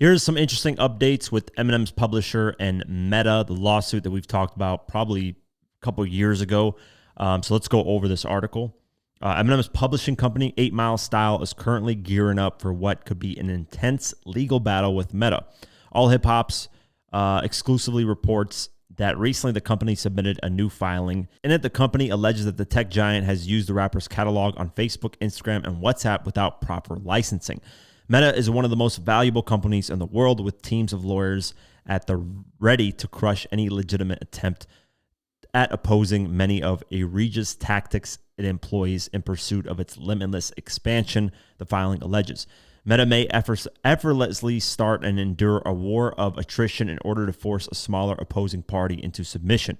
Here's some interesting updates with Eminem's publisher and Meta, the lawsuit that we've talked about probably a couple years ago. So let's go over this article. Eminem's publishing company, 8 Mile Style, is currently gearing up for what could be an intense legal battle with Meta. All Hip Hop's exclusively reports that recently the company submitted a new filing. In it, the company alleges that the tech giant has used the rapper's catalog on Facebook, Instagram, and WhatsApp without proper licensing. Meta is one of the most valuable companies in the world, with teams of lawyers at the ready to crush any legitimate attempt at opposing many of egregious tactics it employs in pursuit of its limitless expansion, the filing alleges. Meta may effortlessly start and endure a war of attrition in order to force a smaller opposing party into submission.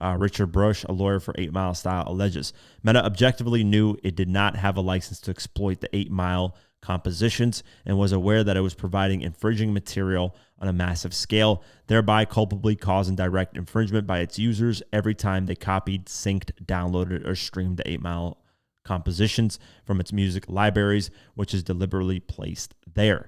Richard Brush, a lawyer for 8 Mile Style, alleges. Meta objectively knew it did not have a license to exploit the 8 Mile compositions and was aware that it was providing infringing material on a massive scale, thereby culpably causing direct infringement by its users every time they copied, synced, downloaded, or streamed the 8 Mile compositions from its music libraries, which is deliberately placed there.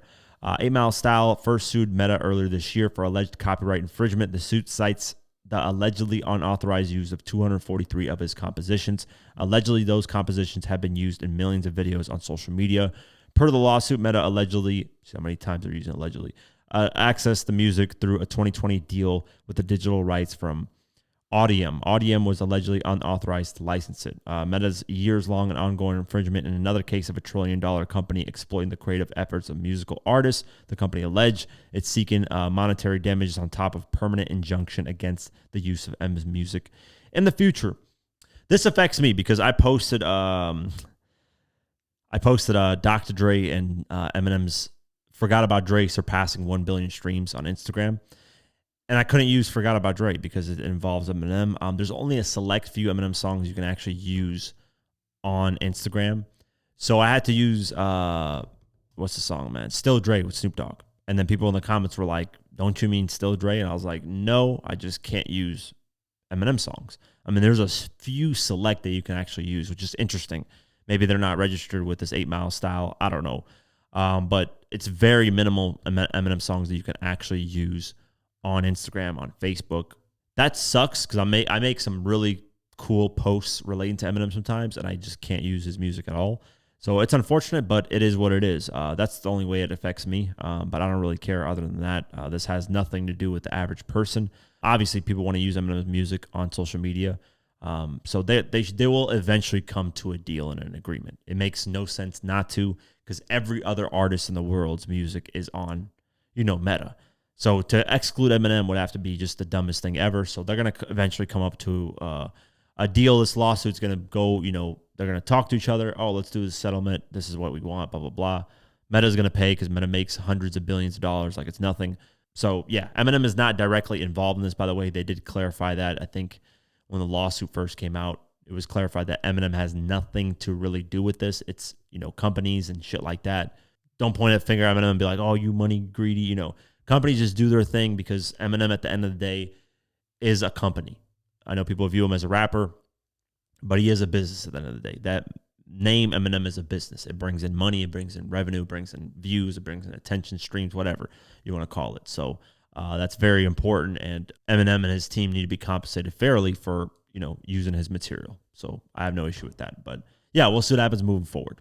8 Mile Style first sued Meta earlier this year for alleged copyright infringement. The suit cites the allegedly unauthorized use of 243 of his compositions. Allegedly, those compositions have been used in millions of videos on social media. Per the lawsuit, Meta allegedly, see how many times they're using allegedly, accessed the music through a 2020 deal with the digital rights from Audium. Audium was allegedly unauthorized to license it. Meta's years-long and ongoing infringement in another case of a $1 trillion company exploiting the creative efforts of musical artists. The company alleged it's seeking monetary damages on top of permanent injunction against the use of M's music in the future. This affects me because I posted Dr. Dre and Eminem's Forgot About Dre surpassing 1 billion streams on Instagram. And I couldn't use Forgot About Dre because it involves Eminem. There's only a select few Eminem songs you can actually use on Instagram. So I had to use, what's the song, man? Still Dre with Snoop Dogg. And then people in the comments were like, don't you mean Still Dre? And I was like, no, I just can't use Eminem songs. I mean, there's a few select that you can actually use, which is interesting. Maybe they're not registered with this 8 Mile Style. I don't know. But it's very minimal Eminem songs that you can actually use on Instagram, on Facebook. That sucks because I make some really cool posts relating to Eminem sometimes, and I just can't use his music at all. So it's unfortunate, but it is what it is. That's the only way it affects me, but I don't really care other than that. This has nothing to do with the average person. Obviously, people want to use Eminem's music on social media, so they will eventually come to a deal and an agreement. It makes no sense not to, because every other artist in the world's music is on, Meta. So to exclude Eminem would have to be just the dumbest thing ever. So they're going to eventually come up to a deal. This lawsuit's going to go, they're going to talk to each other. Oh, let's do this settlement. This is what we want, blah, blah, blah. Meta's going to pay because Meta makes hundreds of billions of dollars like it's nothing. So, yeah, Eminem is not directly involved in this, by the way. They did clarify that. I think when the lawsuit first came out, it was clarified that Eminem has nothing to really do with this. It's, companies and shit like that. Don't point a finger at Eminem and be like, oh, you money greedy, Companies just do their thing because Eminem, at the end of the day, is a company. I know people view him as a rapper, but he is a business at the end of the day. That name Eminem is a business. It brings in money, it brings in revenue, it brings in views, it brings in attention, streams, whatever you want to call it. So that's very important, and Eminem and his team need to be compensated fairly for using his material. So I have no issue with that. But yeah, we'll see what happens moving forward.